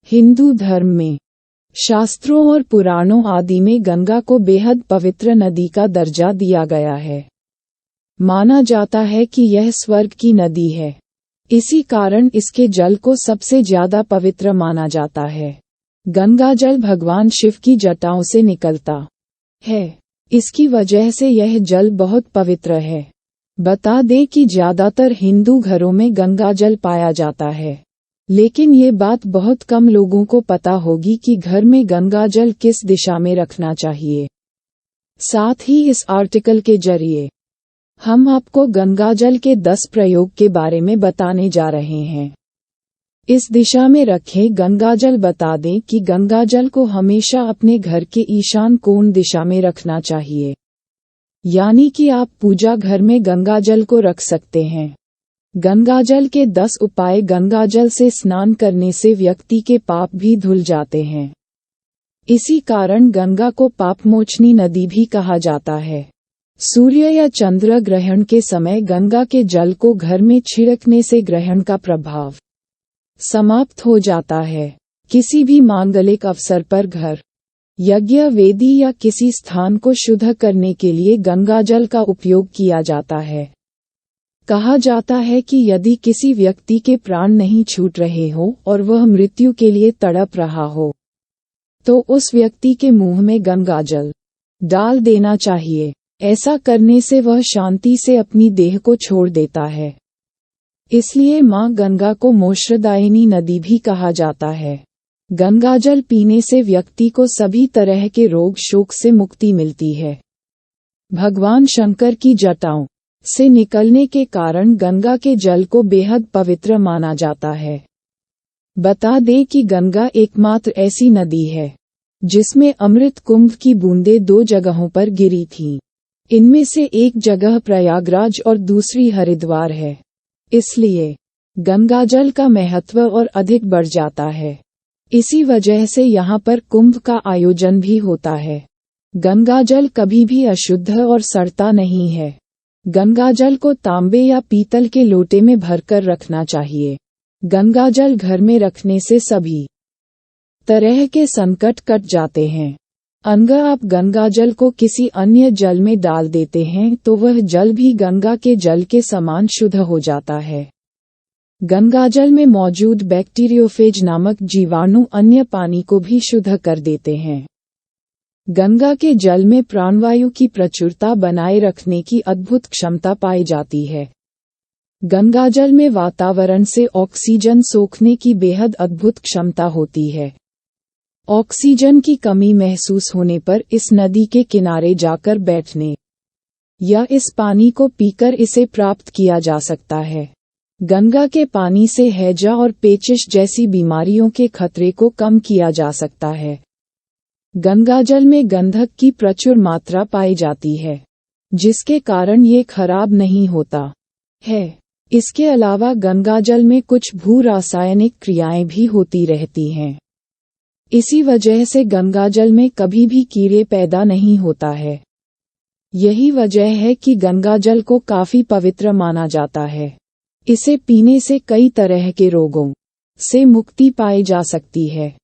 हिंदू धर्म में शास्त्रों और पुराणों आदि में गंगा को बेहद पवित्र नदी का दर्जा दिया गया है। माना जाता है कि यह स्वर्ग की नदी है। इसी कारण इसके जल को सबसे ज्यादा पवित्र माना जाता है। गंगा जल भगवान शिव की जटाओं से निकलता है। इसकी वजह से यह जल बहुत पवित्र है। बता दें कि ज्यादातर हिंदू घरों में गंगा जल पाया जाता है, लेकिन ये बात बहुत कम लोगों को पता होगी कि घर में गंगा जल किस दिशा में रखना चाहिए। साथ ही इस आर्टिकल के जरिए हम आपको गंगा जल के 10 प्रयोग के बारे में बताने जा रहे हैं। इस दिशा में रखें गंगा जल। बता दें कि गंगा जल को हमेशा अपने घर के ईशान कोण दिशा में रखना चाहिए, यानी कि आप पूजा घर में गंगा जल को रख सकते हैं। गंगा जल के 10 उपाय। गंगा जल से स्नान करने से व्यक्ति के पाप भी धुल जाते हैं। इसी कारण गंगा को पापमोचनी नदी भी कहा जाता है। सूर्य या चंद्र ग्रहण के समय गंगा के जल को घर में छिड़कने से ग्रहण का प्रभाव समाप्त हो जाता है। किसी भी मांगलिक अवसर पर घर, यज्ञ, वेदी या किसी स्थान को शुद्ध करने के लिए गंगा जल का उपयोग किया जाता है। कहा जाता है कि यदि किसी व्यक्ति के प्राण नहीं छूट रहे हो और वह मृत्यु के लिए तड़प रहा हो, तो उस व्यक्ति के मुंह में गंगा जल डाल देना चाहिए। ऐसा करने से वह शांति से अपनी देह को छोड़ देता है। इसलिए मां गंगा को मोक्षदायिनी नदी भी कहा जाता है। गंगा जल पीने से व्यक्ति को सभी तरह के रोग शोक से मुक्ति मिलती है। भगवान शंकर की जटाओं से निकलने के कारण गंगा के जल को बेहद पवित्र माना जाता है। बता दें कि गंगा एकमात्र ऐसी नदी है जिसमें अमृत कुंभ की बूंदें 2 जगहों पर गिरी थीं। इनमें से एक जगह प्रयागराज और दूसरी हरिद्वार है। इसलिए गंगा जल का महत्व और अधिक बढ़ जाता है। इसी वजह से यहाँ पर कुंभ का आयोजन भी होता है। गंगा जल कभी भी अशुद्ध और सड़ता नहीं है। गंगा जल को तांबे या पीतल के लोटे में भरकर रखना चाहिए। गंगा जल घर में रखने से सभी तरह के संकट कट जाते हैं। अगर आप गंगा जल को किसी अन्य जल में डाल देते हैं तो वह जल भी गंगा के जल के समान शुद्ध हो जाता है। गंगा जल में मौजूद बैक्टीरियोफेज नामक जीवाणु अन्य पानी को भी शुद्ध कर देते हैं। गंगा के जल में प्राणवायु की प्रचुरता बनाए रखने की अद्भुत क्षमता पाई जाती है। गंगा जल में वातावरण से ऑक्सीजन सोखने की बेहद अद्भुत क्षमता होती है। ऑक्सीजन की कमी महसूस होने पर इस नदी के किनारे जाकर बैठने या इस पानी को पीकर इसे प्राप्त किया जा सकता है। गंगा के पानी से हैजा और पेचिश जैसी बीमारियों के खतरे को कम किया जा सकता है। गंगा जल में गंधक की प्रचुर मात्रा पाई जाती है, जिसके कारण ये खराब नहीं होता है। इसके अलावा गंगा जल में कुछ भू रासायनिक क्रियाएं भी होती रहती हैं। इसी वजह से गंगा जल में कभी भी कीड़े पैदा नहीं होता है। यही वजह है कि गंगा जल को काफी पवित्र माना जाता है। इसे पीने से कई तरह के रोगों से मुक्ति पाई जा सकती है।